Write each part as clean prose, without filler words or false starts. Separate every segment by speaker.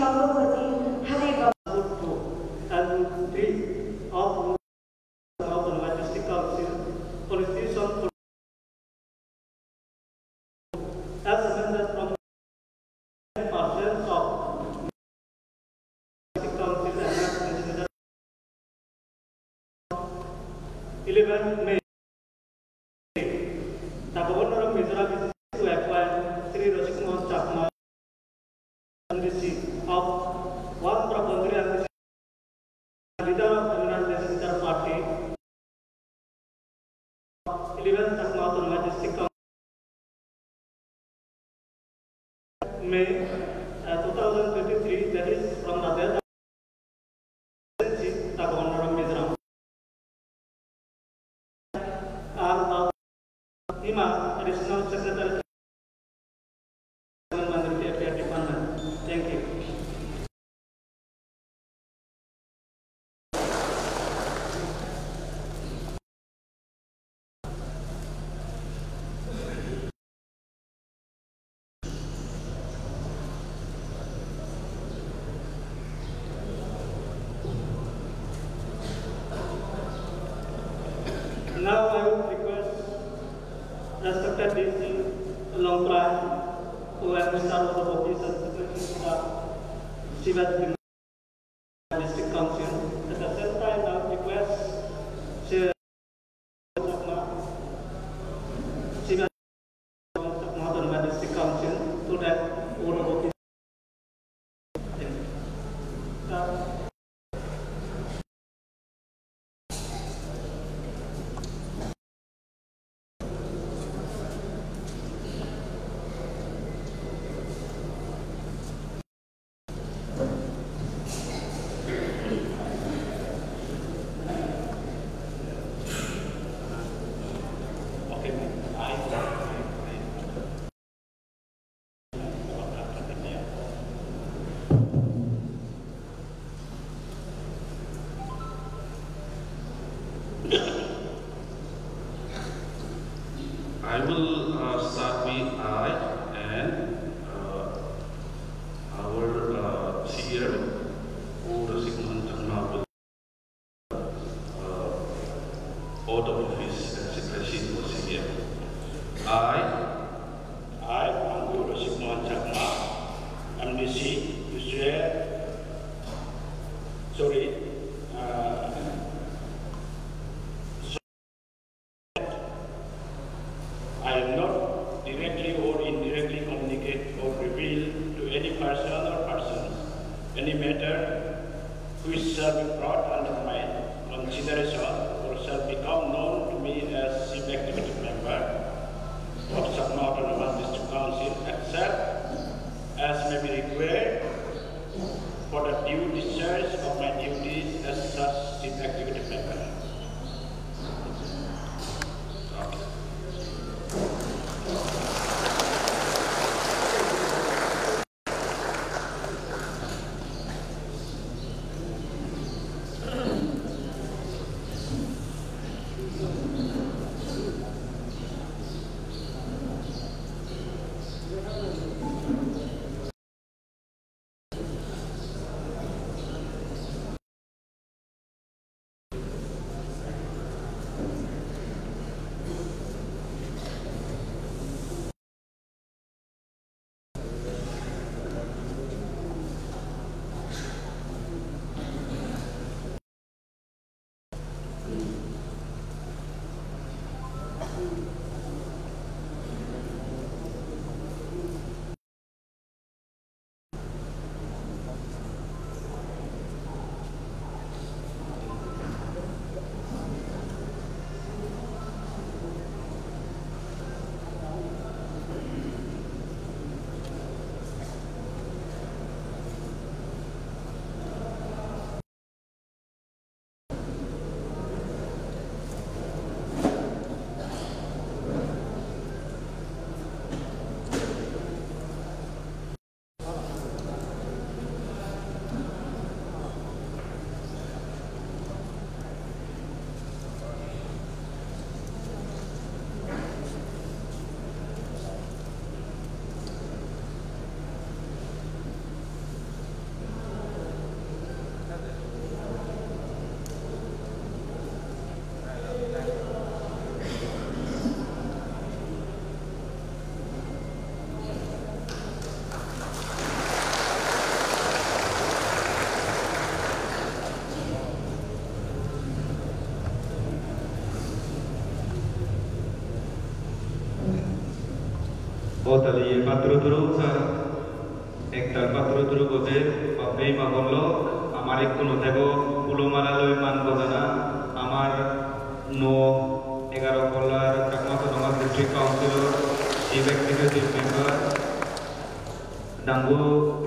Speaker 1: Sambhavati Hare
Speaker 2: and 3 of the Majestic Council Constitution for as amended from 10% of Majestic Council and 11 May. The Governor of Mizoram is to acquire Sri Rashikuman Chakma of one Prabandri and the leader of the National Party, 11th Chakma Majestic Council, May 2023, that is from the death of the Governor of Mizoram. Nima, Additional Secretary, Minority Affairs Department. Thank you. Now I would request respected DC Longprai, who has been served the office as Shivaji District Council. At the same time, I would request Shivaji District Council to that order of office.
Speaker 3: I will start with I and our CEO, Rashikuman Chakma, oath of office and secrecy for CEO. I, Anggu Rashikuman Chakma, MDC, to swear, I am not directly or indirectly communicate or reveal to any person or persons any matter which shall be brought under my consideration or shall become known to me as Chief Executive Member of Chakma Autonomous District Council, except as may be required for the due discharge of my duties as such Chief Executive Member.
Speaker 1: tali patro dulu sar ektal patro dulu boje papai magonlo আমার কোনো দেবো পুলমালালয় মান বোঝানা আমার নো 11 কলার চাকমাতো নগর district councillor chief executive member Dangu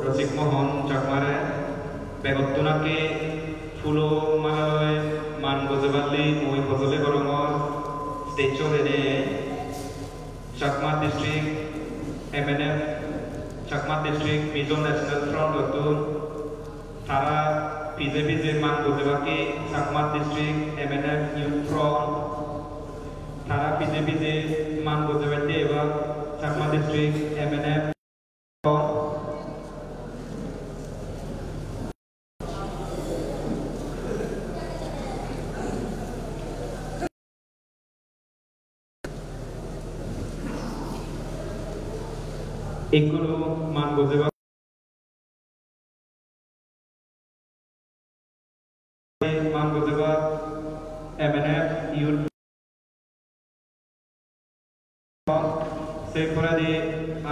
Speaker 1: Rasik Mohan চাকমারে বেগত্তনাকে পুলমালালয় মান বোঝাবালি মই বজলে গরমর স্টেচর এনে Chakma district MNF Chakma district Mizo national front Atul Tara PJPJ man bojebaki Chakma district MNF youth front Tara PJPJ man bojebati eba Chakma district MNF front Ikunu man bojebaki मान बोझेगा MNF youth সেই পরে দিয়ে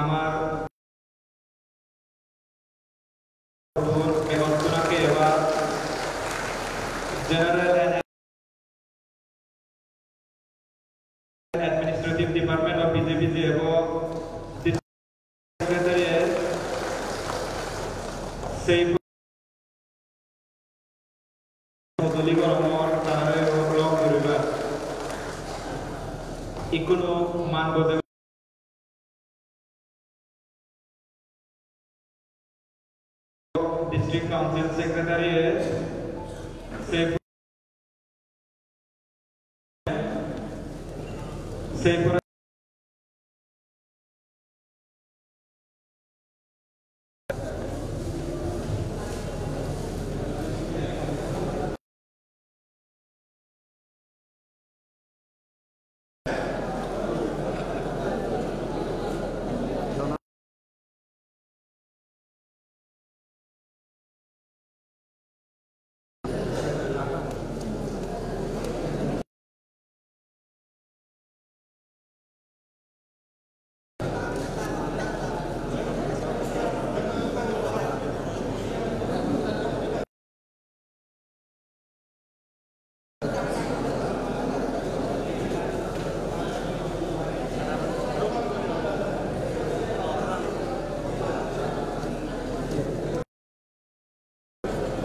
Speaker 1: আমার বেগন্তনাকে এবার general administrative department of BJP এবং secretariat সেই Ikuno man bote district council secretariat se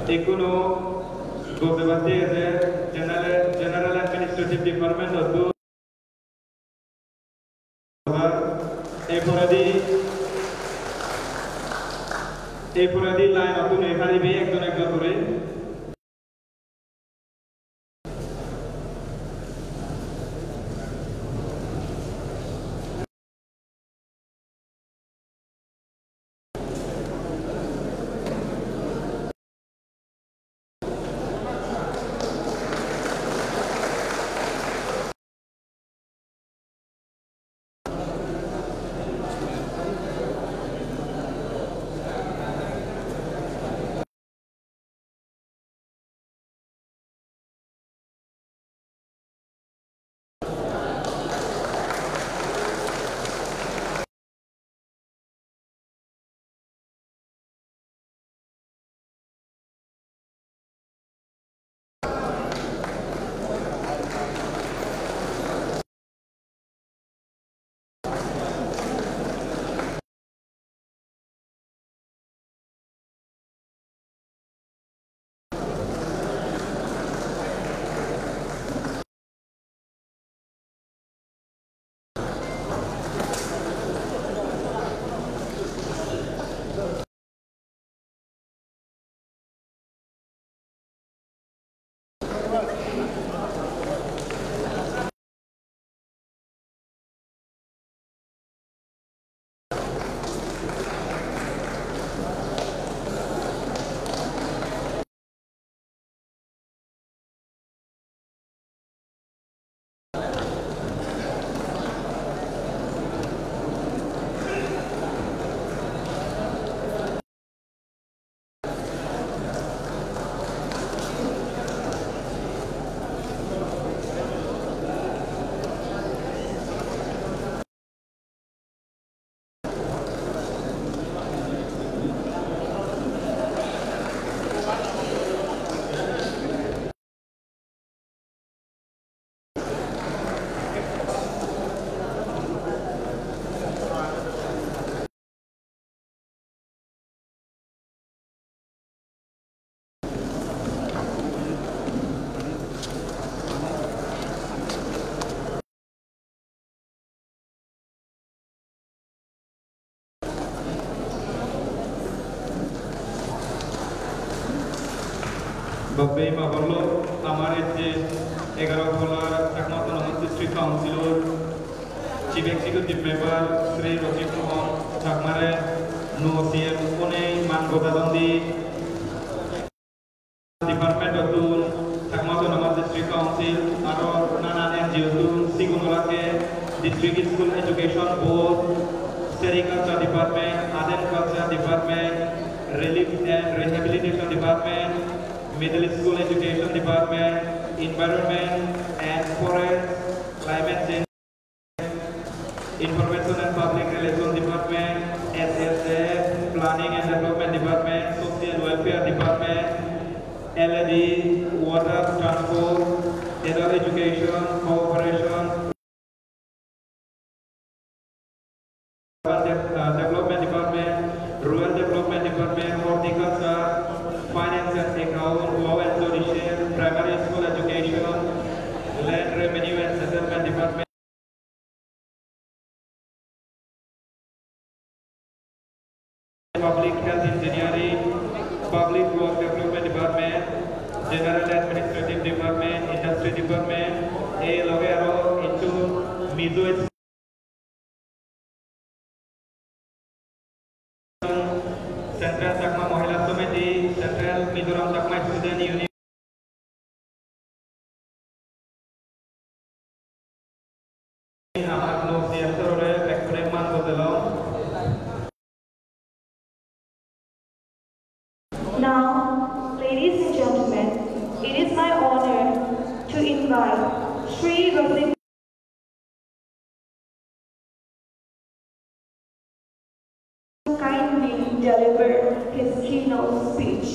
Speaker 1: Ikuno gobebati ede general administrative department otu এই পরে লাইন অত নেই একজন একজন করে Bapak Mabollo, Amaret, Egarapola, Takmatan District Councilor, Chief Executive Member, Sri Rajiv Mohan, Takmare, Nuosier, Pune, Mangodalondi, Department of Tun, Takmatan District Council, Aro Nana NGO Tun, Sigunolake, District School Education Board, Sericulture Department, Aden Culture Department, Relief and Rehabilitation Department, Middle School Education Department, Environment and Forest, Climate Change, Information and Public Relations Department, SSF, Planning and Development Department, Social Welfare Department, LED, Water, Transport, Adult Education, Cooperation, Development Department, Rural Development Department, Horticulture, Finance and Account, Law and Judicial, Primary School Education, Land Revenue and Settlement Department, Public Health Engineering, Public Work Development Department, General Administrative Department, Industry Department, A Logero into Mizo Central Sakma Mahila Committee, Central Mizoram Sakma Student Union.
Speaker 4: Now, ladies and gentlemen, it is my honor to invite Sri Rajiv to kindly deliver his keynote speech.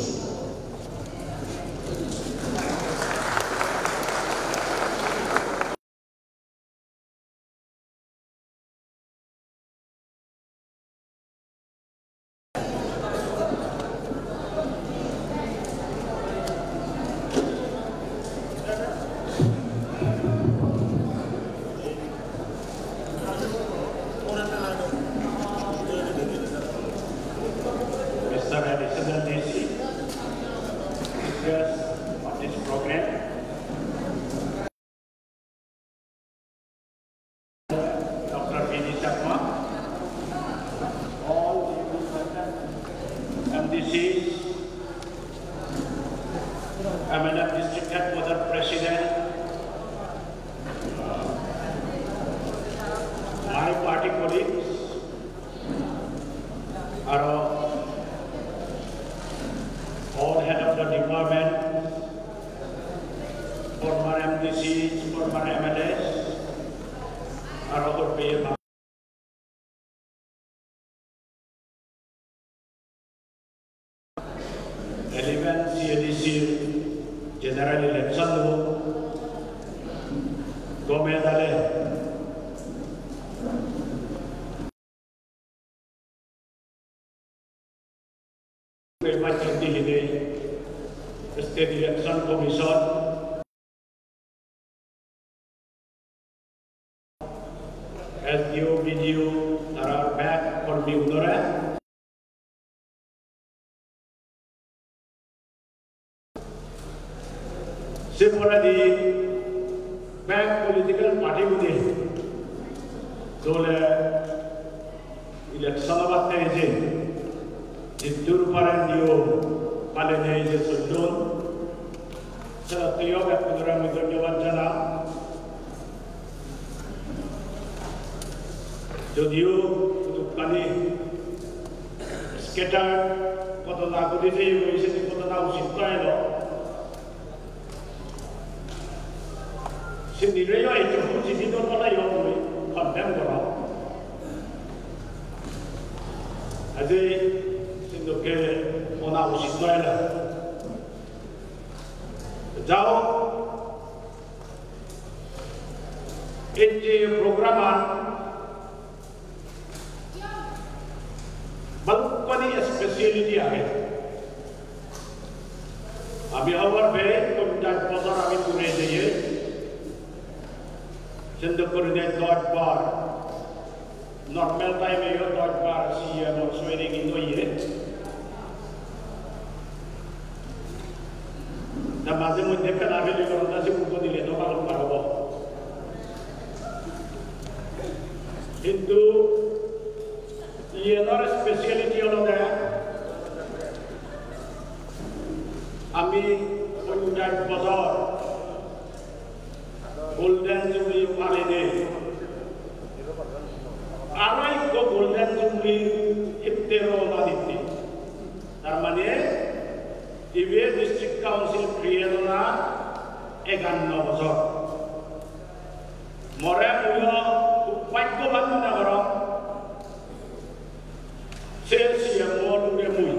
Speaker 3: General election Gomedale macam ini State Election Commission SDO video tarar back for me udara Sebenarnya di bank political party ini, dole election abad ini, itu paran dia paling ini sudut, setiap orang itu jawabnya, jadi untuk kali skater, kota lagu di sini, ini kota lagu siapa itu? Sendiri itu jadi orang yang condemn orang. Jadi sendiri orang usia lah. Jauh ini program balukani speciality ada. Abi awal be kontak pasar abi pune jaye. Sendiri dot bar, normal time itu dot bar sih yang swearing itu ye. Dan masih mungkin penambil di kontasi untuk diledo kalau parabo. Itu yenor speciality oleh ami penjual pasar golden jubilee kali ini. Arai ko golden jubilee iftero naditi. Namanya Ibe District Council create na 51 bosor. More muyo upayko man na garo. Siya mo luge muy.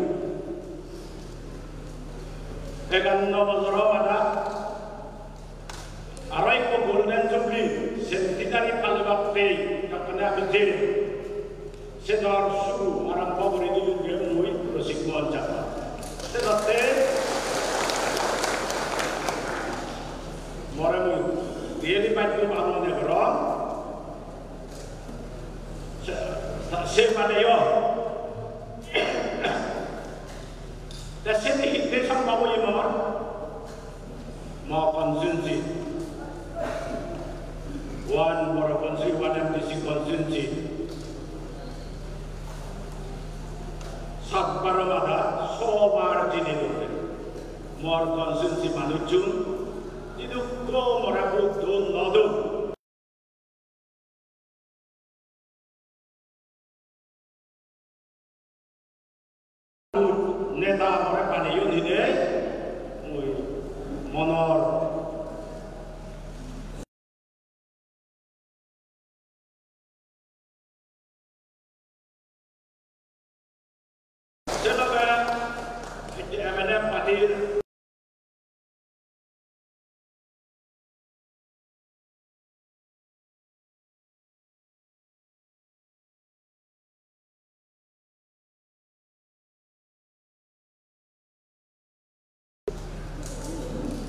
Speaker 3: 51 bosor ada. Arai ko golden jubilee centenary palibakte kapana bijel. Sedar suku arang pabori di luge muy prosikmon japa. Sebabnya, moremu dia dibantu bangun negara, sepada yo, dan sini kita sama boleh mau konsumsi, one more konsumsi, one MDC konsumsi. Sabar mada sobar jini dulu, mor konsumsi manusia, itu kau merabut don nodun. Neta mereka paniun ini, monor.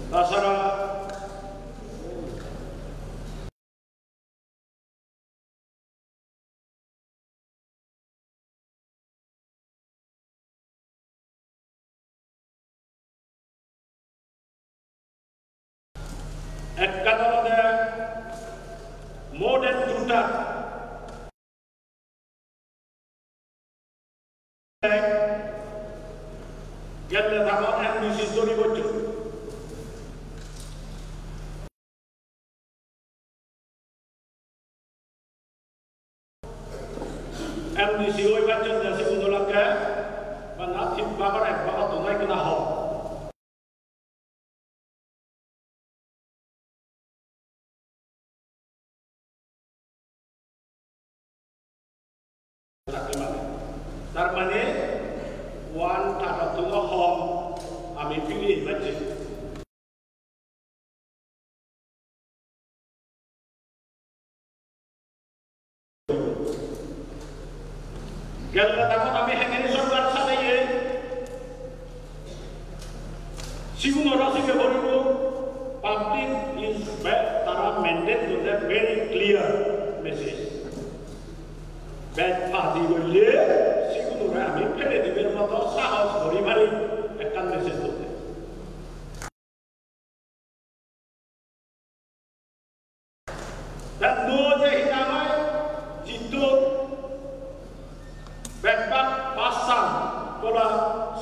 Speaker 3: Tasara ekatolode modern juta yang dapat MDC story bocor. MDC oi bacaan dari undulan ke mana tim babar babat tu naik kena hal. Darmane wan tak tu hal kami pilih macam. Yang pertama kami hanya sorban sana ye. Siapa orang sih berburu public is tara mandate to the very clear message. Bad party boleh siapa orang kami kena diberi mata sahas beri beri akan message tu. Dan dua je hitamai jitu backpack pasang pola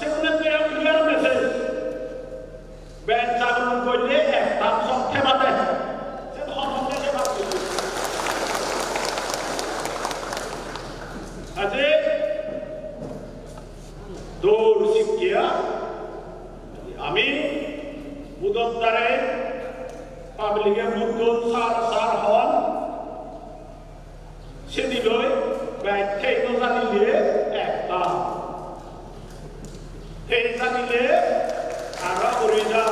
Speaker 3: sebenarnya yang clear message ben jangan boleh langsung hebat saya hormat hebat aje dor sikya ami budot dare public budot sar hon sediloi baik teknologi dia teknologi Arab berusaha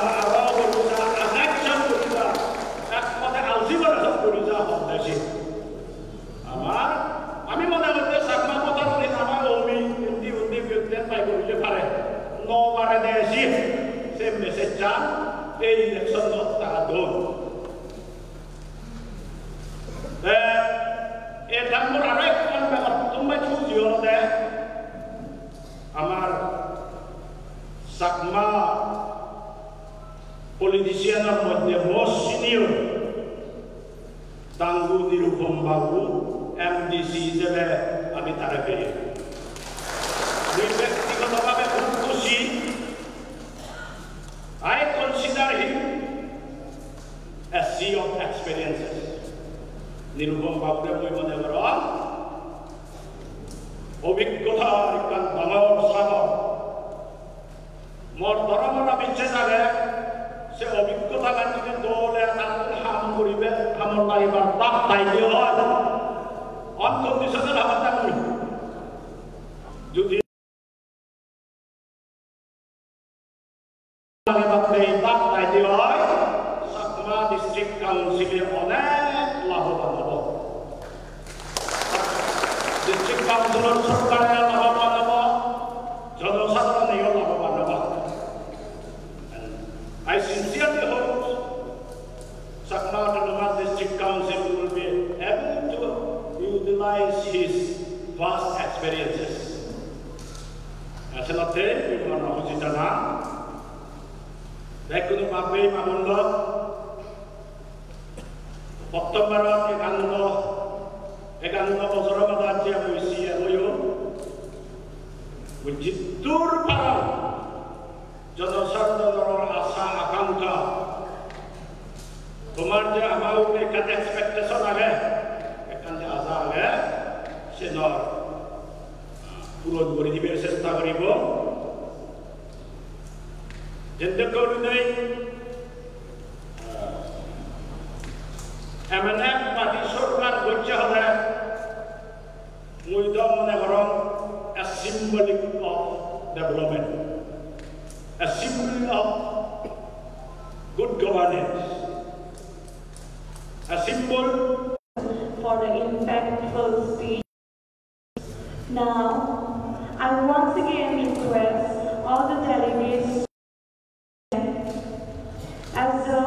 Speaker 3: anak jam berusaha pada alzibar jam berusaha apa sih amar kami mana ada sama kota ini nama Omi undi bukan baik berusaha pare no pare desi semesejam election not taradon dan murarek kan banget tumba cuci orang deh amar sakma পলিটিশিয়ানের মধ্যে most senior টাঙ্গু Nirupam বাবু MDC হিসেবে আমি তারা পেয়ে ব্যক্তিগতভাবে খুব খুশি। I consider him a sea of experiences. Nirupam বাবুকে মই মনে কর অভিজ্ঞতার একখান ডাঙর সাগর। মোর ধর্মরা বিচ্ছে থাকে সে অভিজ্ঞতা যদি দলে হাম করিবে হামর নাইবার তাপ তাইতে হয় অনকন্ডিশনাল হামতা করি যদি তাপ তাইতে হয় সাকমা ডিস্ট্রিক্ট কাউন্সিলে অনেক লাভবান হব। ডিস্ট্রিক্ট কাউন্সিলর সরকারে লাভবান হব, জনসাধারণেও লাভবান হব। I sincerely hope Sakma Autonomous District Council will be able to utilize his vast experiences. Asalate, kita nak uji tanah. Baik untuk apa yang mamulo, Oktober ekanno bosoro madati amuisi amoyo, ujitur para জনসাধারণের আশা আকাঙ্ক্ষা তোমার যে আমার এখানে expectation আগে এখানে আশা আগে সে পূরণ করে দিবে চেষ্টা করিব। যেতে করুণে এমএনএ পার্টি সরকার করছে হলে মুই তো মনে করম a symbolic of development, a symbol of good governance, a symbol
Speaker 4: for the impactful speech. Now, I once again request all the delegates as the